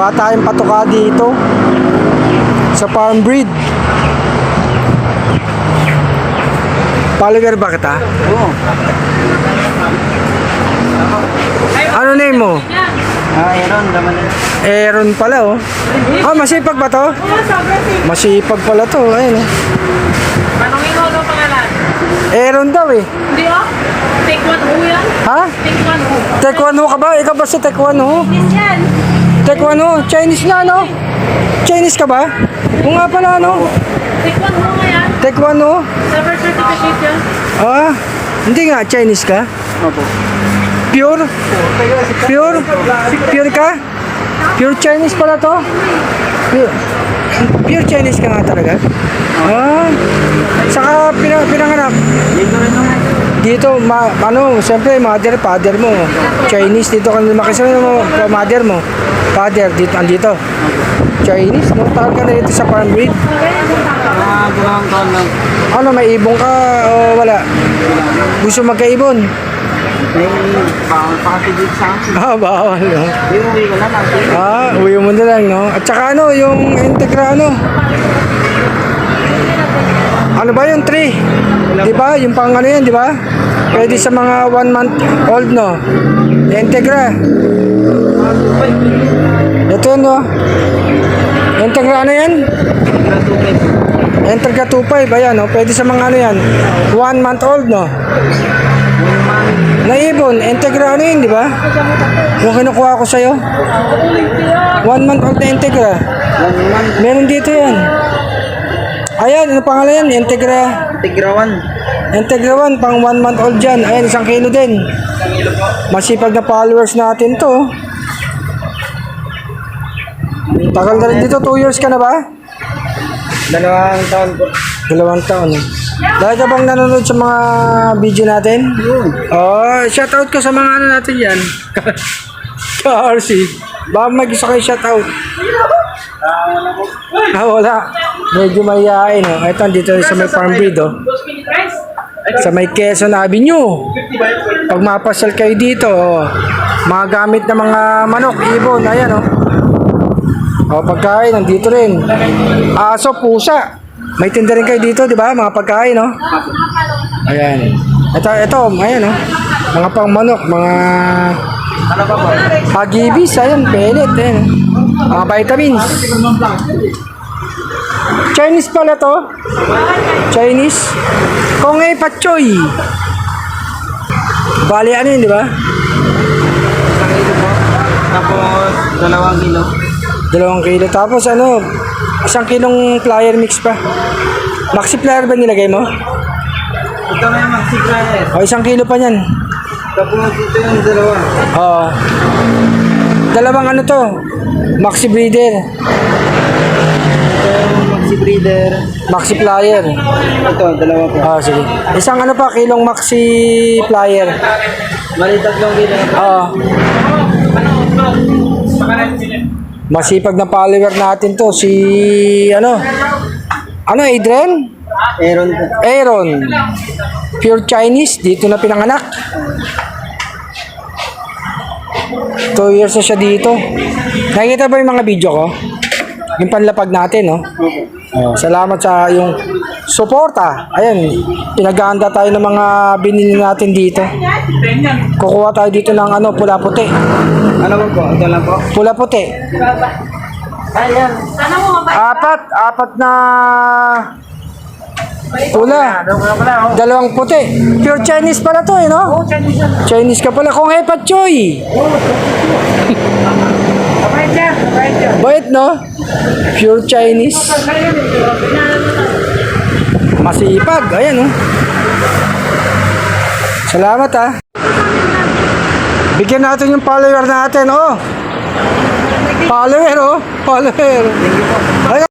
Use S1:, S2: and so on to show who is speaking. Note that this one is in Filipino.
S1: Wala tayong patuka dito sa farm breed. Follower ba kita?
S2: Oo.
S1: Ano name mo?
S2: Aaron, naman na.
S1: Aaron pala oh. Ah, masipag ba to? Masipag pala to. Ayun oh.
S3: Manong ikaw daw pangalan?
S1: Aaron daw eh.
S3: Hindi oh. Take one ho yan?
S1: Ha?
S3: Take one ho.
S1: Taekwondo ka ba? Ikaw ba si Taekwondo?
S3: Yes yan.
S1: Taekwondo? Chinese na no? Chinese ka ba? Oo nga pala no?
S3: Take one ho nga yan.
S1: Taekwondo?
S3: Sa birth certificate yan.
S1: Ah, hindi nga Chinese ka?
S2: Opo.
S1: Pure? Pure? Pure ka? Pure Chinese pala to? Pure Chinese ka nga talaga? Ah, saka pinanganak?
S2: Dito rin naman.
S1: Dito, siyempre, mother, father mo. Chinese, dito ka makisama mo, mother mo. Father, dito, andito. Chinese, no? Tagal ka na dito sa farm breed.
S2: Dalawang taon lang.
S1: Ano, may ibong ka o wala? Gusto magkaibon?
S2: May bawal pa kasi dito sa akin.
S1: Ah, bawal, no?
S2: Uwi ko na lang.
S1: Ah, uwi mo na lang, no? At saka ano, yung Integra, ano? Ano ba yung 3? Di ba? Yung pang ano yan, di ba? Pwede sa mga 1 month old, no? Integra. Ito yun, no? Integra ano yan? Integra 2.5, ayan, no? Pwede sa mga ano yan? 1 month old, no? Naibon, Integra ano yun, di ba? Yung kinukuha ko sa'yo? 1 month old na Integra. Meron dito yan. Ayan, ano pangalan yan? Integra.
S2: Tigrawan.
S1: Integra 1, pang 1 month old dyan. Ayan, 1 kilo din. Masipag na followers natin to. Tagal na rin dito, 2 years ka na ba?
S2: 2 taon po.
S1: 2 taon. Dahil ka bang nanonood sa mga video natin? Oh, shoutout ka sa mga ano natin yan. Ka-RC. Baka may gusto kayo shoutout. Ah, wala. Medyo mahihain. Oh. Ito, dito sa may farm breed. Oh. Sa may Quezon Avenue. Pag mapasal kayo dito, oh. Mga gamit na mga manok, ibon. Ayan, oh. Oh, pagkain, nandito rin. Aso, pusa. May tinda rin kayo dito, di ba? Mga pagkain, no? Ayan. Ito, ayan, no? Mga pang manok, mga
S2: Ano ba po?
S1: hagibis, ayan, pellet, ayan. Mga vitamins. Chinese pala to? Chinese? Kongay Pachoy. Bali, ano yun, di ba?
S2: 1 kilo po. Tapos 2 kilo.
S1: 2 kilo. Tapos ano, 1 kilong plier mix pa. Maxi plier ba nilagay mo?
S2: Ito may maxi plier.
S1: O, 1 kilo pa yan.
S2: Tapos ito yung 2.
S1: Oo. 2 ano to? Maxi breeder.
S2: Ito yung maxi breeder.
S1: Maxi plier.
S2: Ito, 2 po.
S1: Ah, sige. 1 ano pa, kilong maxi plier.
S2: Bali 3 kilo na po.
S1: Oo. Masipag na follower natin to. Si, ano? Ano, Adrian?
S2: Aaron po.
S1: Aaron. Pure Chinese. Dito na pinanganak. 2 years na siya dito. Nakikita ba yung mga video ko? Yung panlapag natin, no? Oh, salamat sa yung suporta. Ayan, pinag-aanda tayo ng mga binili natin dito. Kukuha tayo dito ng ano, pula-puti.
S2: Ano po? Ito lang po.
S1: Pula-puti.
S2: Ayan.
S3: Sana mo mabait.
S1: Apat na pula. 2 puti. Pure Chinese pala to, eh, no? Chinese ka pala. Kung hepat choy. Bait, no? Pure Chinese. Masipag. Ayan, no? Salamat, ha. Bigyan natin yung follower natin, oh. Follower, oh. Follower.
S2: Thank you po.